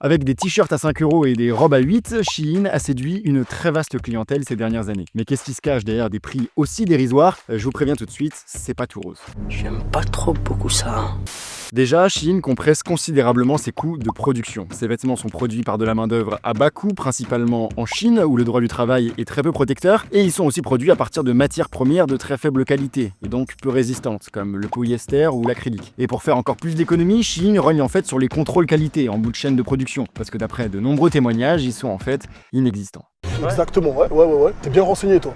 Avec des t-shirts à 5 € et des robes à 8, Shein a séduit une très vaste clientèle ces dernières années. Mais qu'est-ce qui se cache derrière des prix aussi dérisoires? Je vous préviens tout de suite, c'est pas tout rose. J'aime pas trop beaucoup ça. Déjà, Shein compresse considérablement ses coûts de production. Ces vêtements sont produits par de la main-d'œuvre à bas coût, principalement en Chine, où le droit du travail est très peu protecteur, et ils sont aussi produits à partir de matières premières de très faible qualité, et donc peu résistantes, comme le polyester ou l'acrylique. Et pour faire encore plus d'économies, Shein rogne en fait sur les contrôles qualité en bout de chaîne de production, parce que d'après de nombreux témoignages, ils sont en fait inexistants. Exactement, ouais. T'es bien renseigné, toi.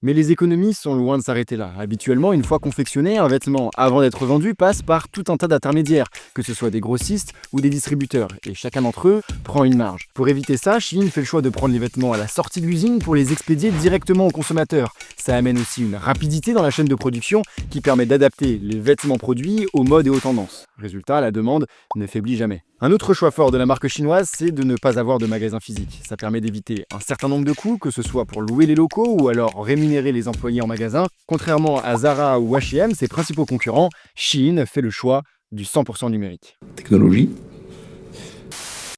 Mais les économies sont loin de s'arrêter là. Habituellement, une fois confectionné, un vêtement, avant d'être vendu, passe par tout un tas d'intermédiaires, que ce soit des grossistes ou des distributeurs, et chacun d'entre eux prend une marge. Pour éviter ça, Shein fait le choix de prendre les vêtements à la sortie de l'usine pour les expédier directement aux consommateurs. Ça amène aussi une rapidité dans la chaîne de production qui permet d'adapter les vêtements produits aux modes et aux tendances. Résultat, la demande ne faiblit jamais. Un autre choix fort de la marque chinoise, c'est de ne pas avoir de magasin physique. Ça permet d'éviter un certain nombre de coûts, que ce soit pour louer les locaux ou alors rémunérer les employés en magasin. Contrairement à Zara ou H&M, ses principaux concurrents, Shein fait le choix du 100% numérique. Technologie.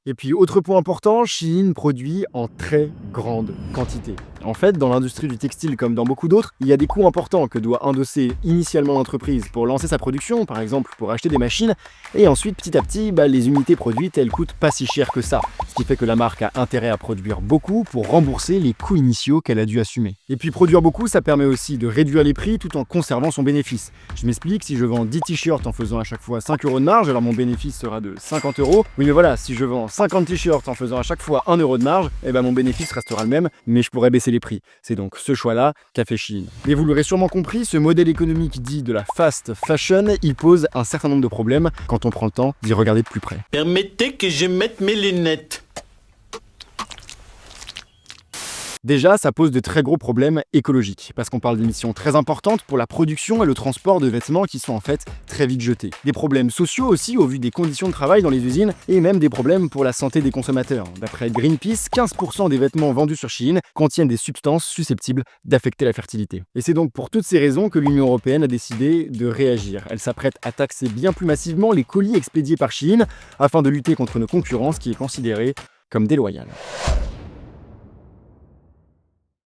Et puis, autre point important, Shein produit en très grande quantité. En fait, dans l'industrie du textile comme dans beaucoup d'autres, il y a des coûts importants que doit endosser initialement l'entreprise pour lancer sa production, par exemple pour acheter des machines, et ensuite petit à petit, les unités produites, elles coûtent pas si cher que ça, ce qui fait que la marque a intérêt à produire beaucoup pour rembourser les coûts initiaux qu'elle a dû assumer. Et puis produire beaucoup, ça permet aussi de réduire les prix tout en conservant son bénéfice. Je m'explique, si je vends 10 t-shirts en faisant à chaque fois 5 € de marge, alors mon bénéfice sera de 50 €. Oui mais voilà, si je vends 50 t-shirts en faisant à chaque fois 1 € de marge, mon bénéfice restera le même, mais je pourrais baisser les prix. C'est donc ce choix-là qu'a fait Shein. Mais vous l'aurez sûrement compris, ce modèle économique dit de la fast fashion, il pose un certain nombre de problèmes quand on prend le temps d'y regarder de plus près. Permettez que je mette mes lunettes. Déjà, ça pose de très gros problèmes écologiques, parce qu'on parle d'émissions très importantes pour la production et le transport de vêtements qui sont en fait très vite jetés. Des problèmes sociaux aussi au vu des conditions de travail dans les usines, et même des problèmes pour la santé des consommateurs. D'après Greenpeace, 15% des vêtements vendus sur Shein contiennent des substances susceptibles d'affecter la fertilité. Et c'est donc pour toutes ces raisons que l'Union européenne a décidé de réagir. Elle s'apprête à taxer bien plus massivement les colis expédiés par Shein, afin de lutter contre une concurrence qui est considérée comme déloyale.